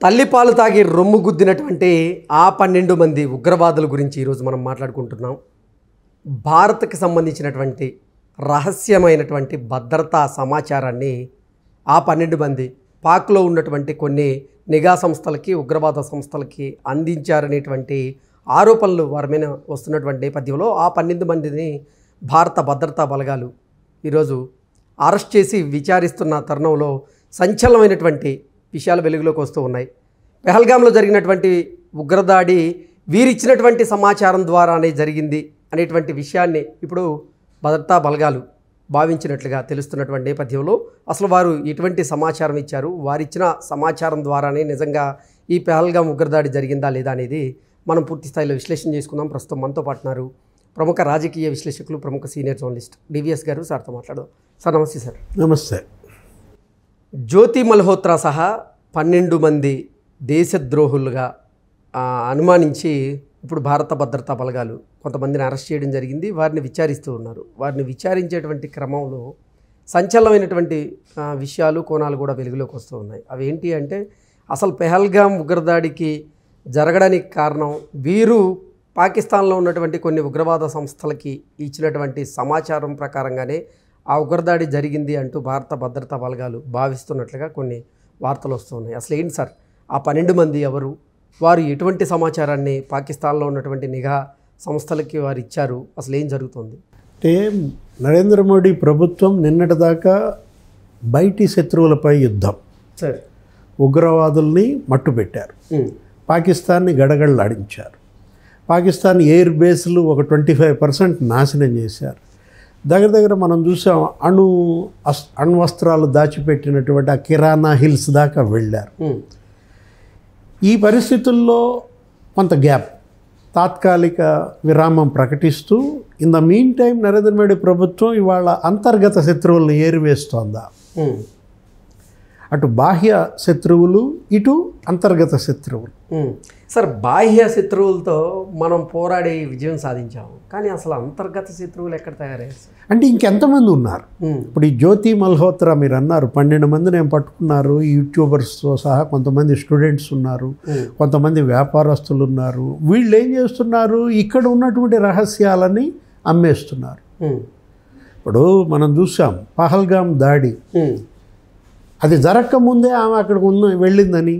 తల్లిపాలు తాగి రొమ్ము గుద్దినటువంటి ఆ 12 మంది ఉగ్రవాదుల గురించి ఈరోజు మనం మాట్లాడుకుంటున్నాం. భారత్కి సంబంధించినటువంటి రహస్యమైనటువంటి భద్రతా సమాచారాన్ని ఆ 12 మంది పాక్లో ఉన్నటువంటి కొన్ని నిఘా సంస్థలకి ఉగ్రవాద సంస్థలకి అందించారనేటువంటి ఆరోపణలు వారి మీద వస్తున్నటువంటి నేపథ్యంలో ఆ 12 మందిని భారత భద్రతా బలగాలు ఈరోజు అరెస్ట్ చేసి విచారిస్తున్న తరుణంలో సంచలనమైనటువంటి విషయాలు వెలుగులోకి వస్తూ ఉన్నాయి. పెహల్గాంలో జరిగినటువంటి ఉగ్రదాడి వీరిచ్చినటువంటి సమాచారం ద్వారానే జరిగింది అనేటువంటి విషయాన్ని ఇప్పుడు భద్రతా బలగాలు భావించినట్లుగా తెలుస్తున్నటువంటి నేపథ్యంలో అసలు వారు ఎటువంటి సమాచారం ఇచ్చారు, వారిచ్చిన సమాచారం ద్వారానే నిజంగా ఈ పెహల్గాం ఉగ్రదాడి జరిగిందా లేదా అనేది మనం పూర్తి స్థాయిలో విశ్లేషణ చేసుకుందాం. ప్రస్తుతం మనతో పాటున్నారు ప్రముఖ రాజకీయ విశ్లేషకులు, ప్రముఖ సీనియర్ జర్నలిస్ట్ డివిఎస్ గారు. సార్తో మాట్లాడదాం. సార్ నమస్తే. సార్ నమస్తే. జ్యోతి మల్హోత్రా సహా 12 మంది దేశద్రోహులుగా అనుమానించి ఇప్పుడు భారత భద్రతా బలగాలు కొంతమందిని అరెస్ట్ చేయడం జరిగింది. వారిని విచారిస్తూ ఉన్నారు. వారిని విచారించేటువంటి క్రమంలో సంచలనమైనటువంటి విషయాలు, కోణాలు కూడా వెలుగులోకి వస్తూ ఉన్నాయి. అవి ఏంటి అంటే అసలు పెహల్గాం ఉగ్రదాడికి జరగడానికి కారణం వీరు పాకిస్తాన్లో ఉన్నటువంటి కొన్ని ఉగ్రవాద సంస్థలకి ఇచ్చినటువంటి సమాచారం ప్రకారంగానే ఆ ఉగ్రదాడి జరిగింది అంటూ భారత భద్రతా బలగాలు భావిస్తున్నట్లుగా కొన్ని వార్తలు వస్తున్నాయి. అసలు ఏంటి సార్ ఆ 12 మంది ఎవరు, వారు ఎటువంటి సమాచారాన్ని పాకిస్తాన్లో ఉన్నటువంటి నిఘా సంస్థలకి వారు ఇచ్చారు, అసలు ఏం జరుగుతుంది? అంటే నరేంద్ర మోడీ ప్రభుత్వం నిన్నటిదాకా బయటి శత్రువులపై యుద్ధం, సార్ ఉగ్రవాదుల్ని మట్టుపెట్టారు, పాకిస్తాన్ని గడగడలాడించారు, పాకిస్తాన్ ఎయిర్ బేస్లు ఒక 25% నాశనం చేశారు. దగ్గర మనం చూసాం అణ్వస్త్రాలు దాచిపెట్టినటువంటి ఆ కిరాణా హిల్స్ దాకా వెళ్ళారు. ఈ పరిస్థితుల్లో కొంత గ్యాప్, తాత్కాలిక విరామం ప్రకటిస్తూ in the mean time Narendra Modi ప్రభుత్వం ఇవాళ అంతర్గత శత్రువులను ఏరివేస్తోందా? అటు బాహ్య శత్రువులు, ఇటు అంతర్గత శత్రువులు. సార్ బాహ్య శత్రువులతో మనం పోరాడి విజయం సాధించాము, కానీ అసలు అంతర్గత శత్రువులు ఎక్కడ తయారయ్యారు అంటే ఇంకెంతమంది ఉన్నారు? ఇప్పుడు ఈ జ్యోతి మల్హోత్రా మీరు అన్నారు 12 మంది నేను పట్టుకున్నారు. యూట్యూబర్స్తో సహా కొంతమంది స్టూడెంట్స్ ఉన్నారు, కొంతమంది వ్యాపారస్తులు ఉన్నారు. వీళ్ళు ఏం చేస్తున్నారు? ఇక్కడ ఉన్నటువంటి రహస్యాలని అమ్మేస్తున్నారు. ఇప్పుడు మనం చూసాం పహల్గాం దాడి, అది జరగకముందే ఆమె అక్కడికి వెళ్ళిందని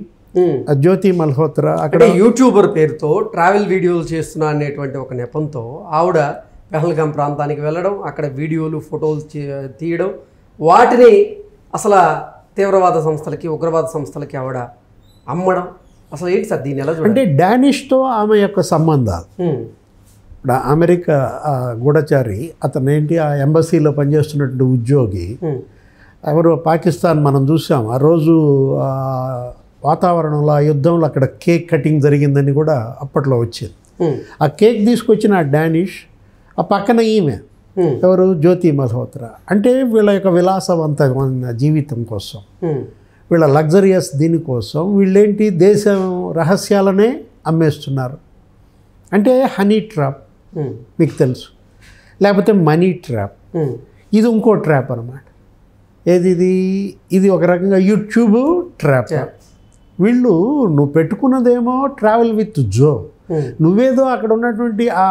జ్యోతి మల్హోత్రా అక్కడ యూట్యూబర్ పేరుతో ట్రావెల్ వీడియోలు చేస్తున్నా అనేటువంటి ఒక నెపంతో ఆవిడ పెహల్గాం ప్రాంతానికి వెళ్ళడం, అక్కడ వీడియోలు, ఫోటోలు తీయడం, వాటిని అసలు తీవ్రవాద సంస్థలకి, ఉగ్రవాద సంస్థలకి ఆవిడ అమ్మడం. అసలు ఏంటి సార్ దీన్ని ఎలా చూడాలి? అంటే డానిష్తో ఆమె యొక్క సంబంధాలు. ఇప్పుడు అమెరికా గూఢచారి అతను ఏంటి, ఆ ఎంబసీలో పనిచేస్తున్నటువంటి ఉద్యోగి ఎవరు పాకిస్తాన్ మనం చూసాం. ఆ రోజు వాతావరణంలో, ఆ యుద్ధంలో అక్కడ కేక్ కటింగ్ జరిగిందని కూడా అప్పట్లో వచ్చింది. ఆ కేక్ తీసుకొచ్చిన ఆ డానిష్, ఆ పక్కన ఈమె ఎవరు, జ్యోతి మల్హోత్రా. అంటే వీళ్ళ యొక్క విలాసవంతమైన జీవితం కోసం, వీళ్ళ లగ్జరియస్ దీనికోసం వీళ్ళేంటి దేశం రహస్యాలనే అమ్మేస్తున్నారు. అంటే హనీ ట్రాప్ మీకు తెలుసు, లేకపోతే మనీ ట్రాప్. ఇది ఇంకో ట్రాప్ అన్నమాట. ఇది ఒక రకంగా యూట్యూబ్ ట్రాప్. వీళ్ళు నువ్వు పెట్టుకున్నదేమో ట్రావెల్ విత్ జో, నువ్వేదో అక్కడ ఉన్నటువంటి ఆ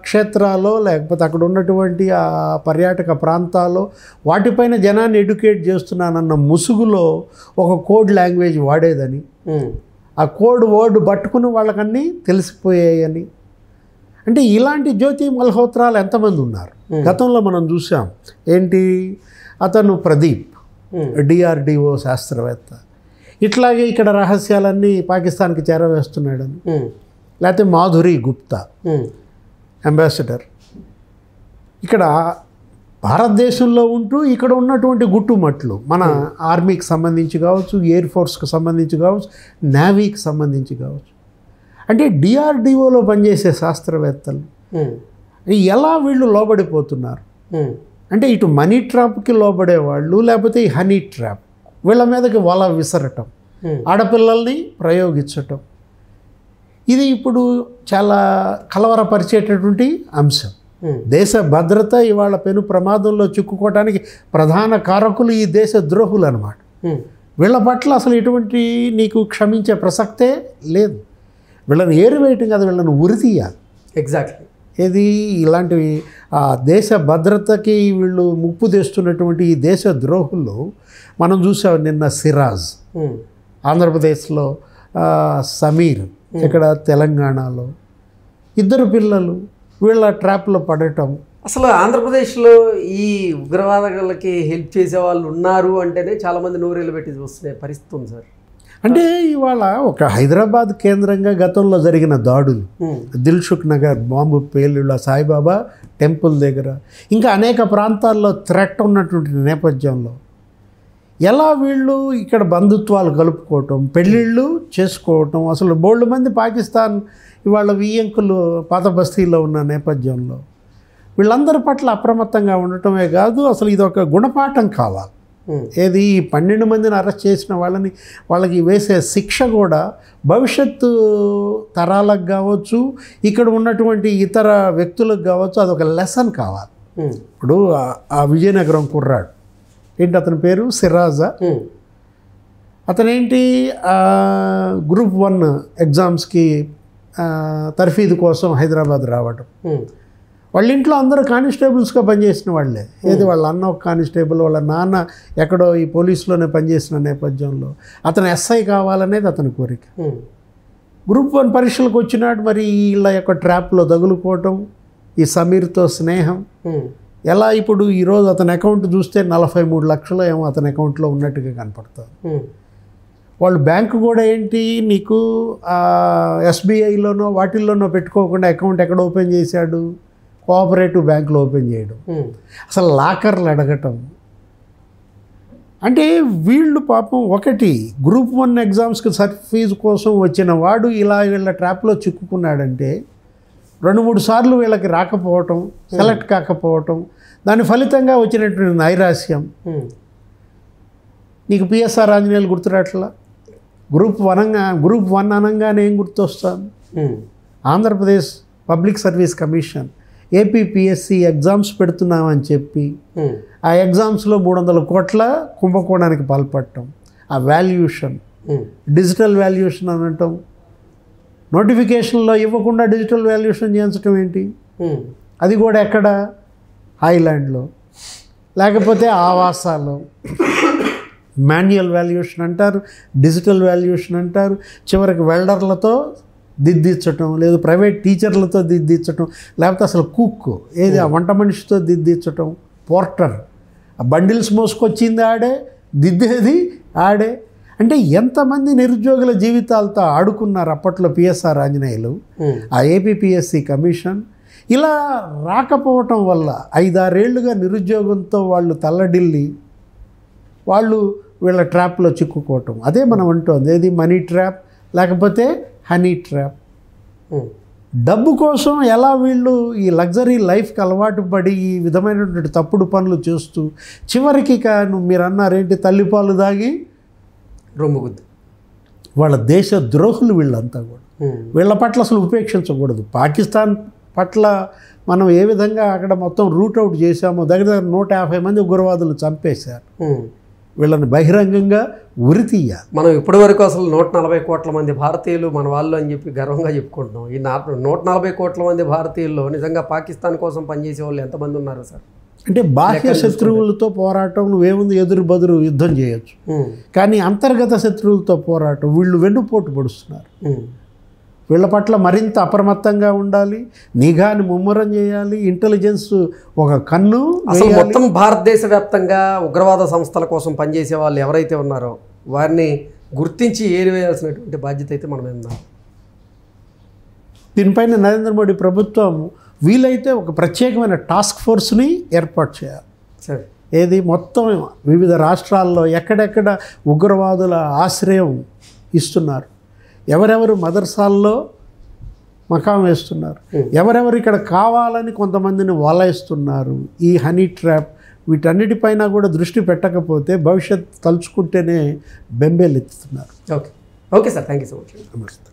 క్షేత్రాల్లో లేకపోతే అక్కడ ఉన్నటువంటి ఆ పర్యాటక ప్రాంతాల్లో వాటిపైన జనాన్ని ఎడ్యుకేట్ చేస్తున్నానన్న ముసుగులో ఒక కోడ్ లాంగ్వేజ్ వాడేదని, ఆ కోడ్ వర్డ్ పట్టుకుని వాళ్ళకన్నీ తెలిసిపోయాయని. అంటే ఇలాంటి జ్యోతి మల్హోత్రాలు ఎంతమంది ఉన్నారు? గతంలో మనం చూసాం ఏంటి, అతను ప్రదీప్ DRDO శాస్త్రవేత్త, ఇట్లాగే ఇక్కడ రహస్యాలన్నీ పాకిస్తాన్కి చేరవేస్తున్నాడని. లేకపోతే మాధురి గుప్తా అంబాసిడర్, ఇక్కడ భారతదేశంలో ఉంటూ ఇక్కడ ఉన్నటువంటి గుట్టుమట్లు మన ఆర్మీకి సంబంధించి కావచ్చు, ఎయిర్ ఫోర్స్కి సంబంధించి కావచ్చు, నేవీకి సంబంధించి కావచ్చు. అంటే DRDOలో పనిచేసే శాస్త్రవేత్తలు ఎలా వీళ్ళు లోబడిపోతున్నారు అంటే ఇటు మనీ ట్రాప్కి లోబడేవాళ్ళు, లేకపోతే ఈ హనీ ట్రాప్, వీళ్ళ మీదకి వల విసరటం, ఆడపిల్లల్ని ప్రయోగించటం. ఇది ఇప్పుడు చాలా కలవరపరిచేటటువంటి అంశం. దేశ భద్రత ఇవాళ పెను ప్రమాదంలో చిక్కుకోవడానికి ప్రధాన కారకులు ఈ దేశ ద్రోహులు అన్నమాట. వీళ్ళ పట్ల అసలు ఎటువంటి నీకు క్షమించే ప్రసక్తే లేదు. వీళ్ళని ఏరువేయటం కాదు, వీళ్ళని ఉరి తీయాలి. ఎగ్జాక్ట్లీ. ఏది ఇలాంటివి దేశ భద్రతకి వీళ్ళు ముప్పు తెస్తున్నటువంటి ఈ దేశ ద్రోహుల్లో మనం చూసాం. నిన్న సిరాజ్ ఆంధ్రప్రదేశ్లో, సమీర్ ఇక్కడ తెలంగాణలో, ఇద్దరు పిల్లలు వీళ్ళ ట్రాప్లో పడటం. అసలు ఆంధ్రప్రదేశ్లో ఈ ఉగ్రవాదులకి హెల్ప్ చేసే వాళ్ళు ఉన్నారు అంటేనే చాలామంది నోరేళ్ళు పెట్టి చూస్తున్న పరిస్థితి ఉంది సార్. అంటే ఇవాళ ఒక హైదరాబాద్ కేంద్రంగా గతంలో జరిగిన దాడులు, దిల్సుఖ్ నగర్ బాంబు పేలుళ్ళ, సాయిబాబా టెంపుల్ దగ్గర, ఇంకా అనేక ప్రాంతాల్లో థ్రెట్ ఉన్నటువంటి నేపథ్యంలో ఎలా వీళ్ళు ఇక్కడ బంధుత్వాలు కలుపుకోవటం, పెళ్ళిళ్ళు చేసుకోవటం, అసలు బోల్డ్ మంది పాకిస్తాన్ ఇవాళ వియ్యంకులు పాత బస్తీలో ఉన్న నేపథ్యంలో వీళ్ళందరి పట్ల అప్రమత్తంగా ఉండటమే కాదు, అసలు ఇది ఒక గుణపాఠం కావాలి. ఏది 12 మందిని అరెస్ట్ చేసిన వాళ్ళకి వేసే శిక్ష కూడా భవిష్యత్తు తరాలకు కావచ్చు, ఇక్కడ ఉన్నటువంటి ఇతర వ్యక్తులకు కావచ్చు, అదొక లెసన్ కావాలి. ఇప్పుడు ఆ విజయనగరం కుర్రాడు ఏంటి, అతని పేరు సిరాజా, అతనేంటి గ్రూప్ 1 ఎగ్జామ్స్కి తర్ఫీదు కోసం హైదరాబాద్ రావడం. వాళ్ళ ఇంట్లో అందరూ కానిస్టేబుల్స్గా పనిచేసిన వాళ్ళే. ఏది వాళ్ళ అన్న ఒక కానిస్టేబుల్, వాళ్ళ నాన్న ఎక్కడో ఈ పోలీసులోనే పనిచేసిన నేపథ్యంలో అతను ఎస్ఐ కావాలనేది అతని కోరిక. గ్రూప్ 1 పరీక్షలకు వచ్చినాడు. మరి వీళ్ళ యొక్క ట్రాప్లో తగులుకోవటం, ఈ సమీర్తో స్నేహం ఎలా ఇప్పుడు ఈరోజు అతని అకౌంట్ చూస్తే 43 లక్షలు ఏమో అతని అకౌంట్లో ఉన్నట్టుగా కనపడుతుంది. వాళ్ళు బ్యాంకు కూడా ఏంటి నీకు ఎస్బీఐలోనో వాటిల్లోనో పెట్టుకోకుండా అకౌంట్ ఎక్కడ ఓపెన్ చేశాడు, కోఆపరేటివ్ బ్యాంకులో ఓపెన్ చేయడం, అసలు లాకర్లు అడగటం. అంటే వీళ్ళు పాపం ఒకటి గ్రూప్ 1 ఎగ్జామ్స్కి ఫీజు కోసం వచ్చిన వాడు ఇలా వీళ్ళ ట్రాప్లో చిక్కుకున్నాడంటే 2-3 సార్లు వీళ్ళకి రాకపోవటం, సెలెక్ట్ కాకపోవటం, దాని ఫలితంగా వచ్చినటువంటి నైరాశ్యం. నీకు పిఎస్ఆర్ ఆంజనేయులు గుర్తురాట్లా? గ్రూప్ 1 అనగానే ఏం గుర్తొస్తాను? Andhra Pradesh public service commission APPSC exams పెడుతున్నామని చెప్పి ఆ ఎగ్జామ్స్లో 300 కోట్ల కుంభకోణానికి పాల్పడటం, ఆ వాల్యూషన్, డిజిటల్ వాల్యూషన్ అనటం, నోటిఫికేషన్లో ఇవ్వకుండా డిజిటల్ వాల్యూషన్ చేయించడం ఏంటి? అది కూడా ఎక్కడ? హాయిలాండ్లో, లేకపోతే ఆవాసాల్లో. మాన్యువల్ వాల్యూషన్ అంటారు, డిజిటల్ వాల్యూషన్ అంటారు, చివరికి వెల్డర్లతో దిద్దించటం, లేదు ప్రైవేట్ టీచర్లతో దిద్దించటం, లేకపోతే అసలు కుక్ ఏది ఆ వంట మనిషితో దిద్దించటం, పోర్టర్ ఆ బండిల్స్ మోసుకొచ్చింది ఆడే, దిద్దేది ఆడే. అంటే ఎంతమంది నిరుద్యోగుల జీవితాలతో ఆడుకున్నారు అప్పట్లో పిఎస్ఆర్ ఆంజనేయులు, ఆ ఏపీపీఎస్సీ కమిషన్. ఇలా రాకపోవటం వల్ల 5-6 ఏళ్లుగా నిరుద్యోగంతో వాళ్ళు తల్లడిల్లి వాళ్ళు వీళ్ళ ట్రాప్లో చిక్కుకోవటం. అదే మనం అంటోంది, ఏది మనీ ట్రాప్ లేకపోతే హనీ ట్రాప్. డబ్బు కోసం ఎలా వీళ్ళు ఈ లగ్జరీ లైఫ్కి అలవాటు పడి ఈ విధమైనటువంటి తప్పుడు పనులు చేస్తూ చివరికి మీరు అన్నారేంటి, తల్లిపాలు దాగి రొమ్ముగుద్దు. వాళ్ళ దేశ ద్రోహులు వీళ్ళంతా కూడా. వీళ్ళ పట్ల అసలు ఉపేక్షించకూడదు. పాకిస్తాన్ పట్ల మనం ఏ విధంగా అక్కడ మొత్తం రూట్అవుట్ చేశామో, దగ్గర 150 మంది ఉగ్రవాదులు చంపేశారు. వీళ్ళని బహిరంగంగా ఉరి తీయాలి. మనం ఇప్పటి వరకు అసలు 140 కోట్ల మంది భారతీయులు మన వాళ్ళు అని చెప్పి గర్వంగా చెప్పుకుంటున్నాం. ఈ 140 కోట్ల మంది భారతీయుల్లో నిజంగా పాకిస్తాన్ కోసం పనిచేసే వాళ్ళు ఎంతమంది ఉన్నారు సార్? అంటే బాహ్య శత్రువులతో పోరాటం నువ్వేముంది, ఎదురు బదురు యుద్ధం చేయొచ్చు, కానీ అంతర్గత శత్రువులతో పోరాటం వీళ్ళు వెన్నుపోటు పొడుస్తున్నారు. వీళ్ళ పట్ల మరింత అప్రమత్తంగా ఉండాలి, నిఘాని ముమ్మరం చేయాలి, ఇంటెలిజెన్స్ ఒక కన్ను. అసలు మొత్తం భారతదేశ వ్యాప్తంగా ఉగ్రవాద సంస్థల కోసం పనిచేసే వాళ్ళు ఎవరైతే ఉన్నారో వారిని గుర్తించి ఏరివేయాల్సినటువంటి బాధ్యత అయితే మనం ఉన్నాం. దీనిపైన నరేంద్ర మోడీ ప్రభుత్వం వీలైతే ఒక ప్రత్యేకమైన టాస్క్ ఫోర్స్ని ఏర్పాటు చేయాలి. సరే, ఏది మొత్తం వివిధ రాష్ట్రాల్లో ఎక్కడెక్కడ ఉగ్రవాదుల ఆశ్రయం ఇస్తున్నారు, ఎవరెవరు మదర్సాల్లో మకాం వేస్తున్నారు, ఎవరెవరు ఇక్కడ కావాలని కొంతమందిని వలయిస్తున్నారు, ఈ హనీ ట్రాప్, వీటన్నిటిపైన కూడా దృష్టి పెట్టకపోతే భవిష్యత్తు తలుచుకుంటేనే బెంబేలెత్తుతున్నారు. Okay sir, thank you so much. నమస్తే.